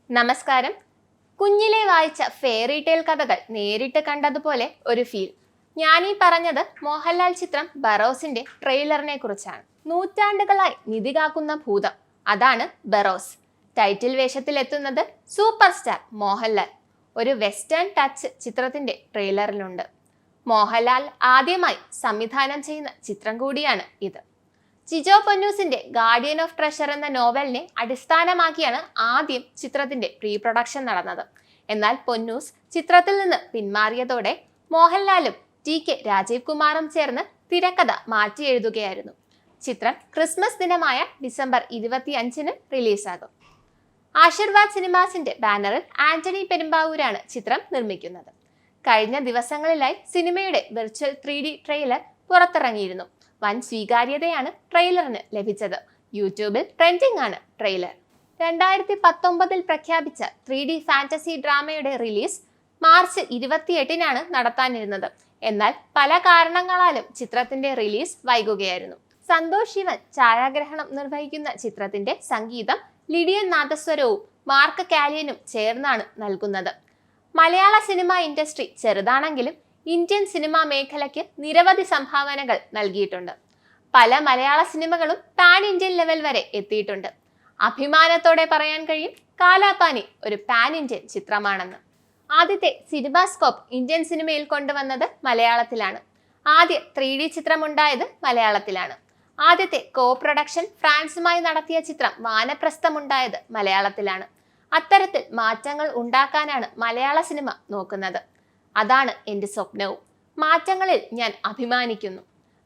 നമസ്കാരം. കുഞ്ഞിലെ വായിച്ച ഫെയറി ടെയിൽ കഥകൾ നേരിട്ട് കണ്ടതുപോലെ ഒരു ഫീൽ. ഞാനീ പറഞ്ഞത് മോഹൻലാൽ ചിത്രം ബറോസിന്റെ ട്രെയിലറിനെ കുറിച്ചാണ്. നൂറ്റാണ്ടുകളായി നിധി കാക്കുന്ന ഭൂതം, അതാണ് ബറോസ്. ടൈറ്റിൽ വേഷത്തിലെത്തുന്നത് സൂപ്പർ സ്റ്റാർ മോഹൻലാൽ. ഒരു വെസ്റ്റേൺ ടച്ച് ചിത്രത്തിന്റെ ട്രെയിലറിലുണ്ട്. മോഹൻലാൽ ആദ്യമായി സംവിധാനം ചെയ്യുന്ന ചിത്രം കൂടിയാണ് ഇത്. ജിജോ പൊന്നൂസിന്റെ ഗാർഡിയൻ ഓഫ് ട്രഷർ എന്ന നോവലിനെ അടിസ്ഥാനമാക്കിയാണ് ആദ്യം ചിത്രത്തിന്റെ പ്രീ പ്രൊഡക്ഷൻ നടന്നത്. എന്നാൽ പൊന്നൂസ് ചിത്രത്തിൽ നിന്ന് പിന്മാറിയതോടെ മോഹൻലാലും ടി.കെ. രാജീവ് കുമാറും ചേർന്ന് തിരക്കഥ മാറ്റി എഴുതുകയായിരുന്നു. ചിത്രം ക്രിസ്മസ് ദിനമായ ഡിസംബർ 25-ന് റിലീസാകും. ആശീർവാദ് സിനിമാസിന്റെ ബാനറിൽ ആന്റണി പെരുമ്പാവൂരാണ് ചിത്രം നിർമ്മിക്കുന്നത്. കഴിഞ്ഞ ദിവസങ്ങളിലായി സിനിമയുടെ വിർച്വൽ 3D ട്രെയിലർ പുറത്തിറങ്ങിയിരുന്നു. വൻ സ്വീകാര്യതയാണ് ട്രെയിലറിന് ലഭിച്ചത്. യൂട്യൂബിൽ ട്രെൻഡിംഗ് ആണ് ട്രെയിലർ. 2019 പ്രഖ്യാപിച്ച 3D ഫാന്റസി ഡ്രാമയുടെ റിലീസ് മാർച്ച് 28-നാണ് നടത്താനിരുന്നത്. എന്നാൽ പല കാരണങ്ങളാലും ചിത്രത്തിന്റെ റിലീസ് വൈകുകയായിരുന്നു. സന്തോഷ് ശിവൻ ഛായാഗ്രഹണം നിർവഹിക്കുന്ന ചിത്രത്തിന്റെ സംഗീതം ലിഡിയൻ നാദസ്വരവും മാർക്ക് കാലിയനും ചേർന്നാണ് നൽകുന്നത്. മലയാള സിനിമാ ഇൻഡസ്ട്രി ചെറുതാണെങ്കിലും ഇന്ത്യൻ സിനിമാ മേഖലയ്ക്ക് നിരവധി സംഭാവനകൾ നൽകിയിട്ടുണ്ട്. പല മലയാള സിനിമകളും പാൻ ഇന്ത്യൻ ലെവൽ വരെ എത്തിയിട്ടുണ്ട്. അഭിമാനത്തോടെ പറയാൻ കഴിയും കാലാപാനി ഒരു പാൻ ഇന്ത്യൻ ചിത്രമാണെന്ന്. ആദ്യത്തെ സിനിമാസ്കോപ്പ് ഇന്ത്യൻ സിനിമയിൽ കൊണ്ടുവന്നത് മലയാളത്തിലാണ്. ആദ്യ 3D ചിത്രമുണ്ടായത് മലയാളത്തിലാണ്. ആദ്യത്തെ കോ പ്രൊഡക്ഷൻ ഫ്രാൻസുമായി നടത്തിയ ചിത്രം വാനപ്രസ്ഥമുണ്ടായത് മലയാളത്തിലാണ്. അത്തരത്തിൽ മാറ്റങ്ങൾ ഉണ്ടാക്കാനാണ് മലയാള സിനിമ നോക്കുന്നത്. അതാണ് എൻ്റെ സ്വപ്നവും. മാറ്റങ്ങളിൽ ഞാൻ അഭിമാനിക്കുന്നു.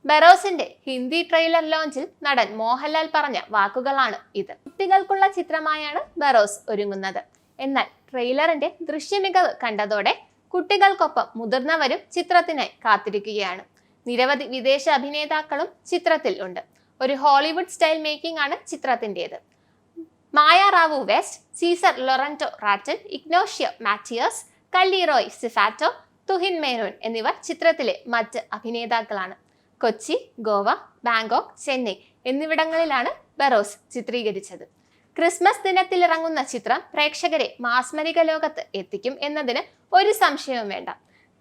ബറോസിന്റെ ഹിന്ദി ട്രെയിലർ ലോഞ്ചിൽ നടൻ മോഹൻലാൽ പറഞ്ഞ വാക്കുകളാണ് ഇത്. കുട്ടികൾക്കുള്ള ചിത്രമായാണ് ബറോസ് ഒരുങ്ങുന്നത്. എന്നാൽ ട്രെയിലറിന്റെ ദൃശ്യമികവ് കണ്ടതോടെ കുട്ടികൾക്കൊപ്പം മുതിർന്നവരും ചിത്രത്തിനായി കാത്തിരിക്കുകയാണ്. നിരവധി വിദേശ അഭിനേതാക്കളും ചിത്രത്തിൽ ഉണ്ട്. ഒരു ഹോളിവുഡ് സ്റ്റൈൽ മേക്കിംഗ് ആണ് ചിത്രത്തിൻ്റെത്. Maya Rao West, Cesar Lorente Ratton, Ignacio Mateos, Kalliroi Tziafeta, Tuhin Menon എന്നിവർ ചിത്രത്തിലെ മറ്റ് അഭിനേതാക്കളാണ്. കൊച്ചി, ഗോവ, ബാങ്കോക്ക്, ചെന്നൈ എന്നിവിടങ്ങളിലാണ് ബറോസ് ചിത്രീകരിച്ചത്. ക്രിസ്മസ് ദിനത്തിൽ ഇറങ്ങുന്ന ചിത്രം പ്രേക്ഷകരെ മാസ്മരിക ലോകത്ത് എത്തിക്കും എന്നതിന് ഒരു സംശയവും വേണ്ട.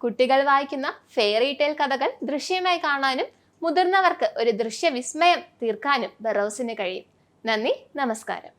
കുട്ടികൾ വായിക്കുന്ന ഫെയറി ടെയിൽ കഥകൾ ദൃശ്യമായി കാണാനും മുതിർന്നവർക്ക് ഒരു ദൃശ്യ വിസ്മയം തീർക്കാനും ബറോസിന് കഴിയും. നന്ദി, നമസ്കാരം.